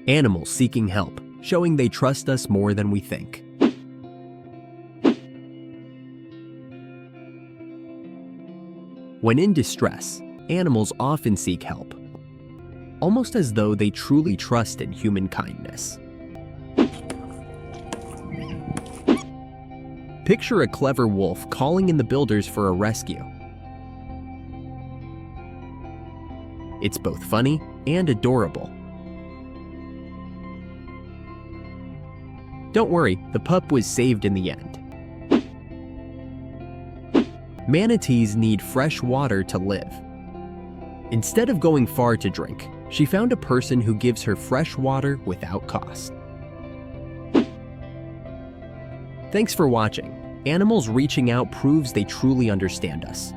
Animals seeking help, showing they trust us more than we think. When in distress, animals often seek help, almost as though they truly trust in human kindness. Picture a clever wolf calling in the builders for a rescue. It's both funny and adorable. Don't worry, the pup was saved in the end. Manatees need fresh water to live. Instead of going far to drink, she found a person who gives her fresh water without cost. Thanks for watching. Animals reaching out proves they truly understand us.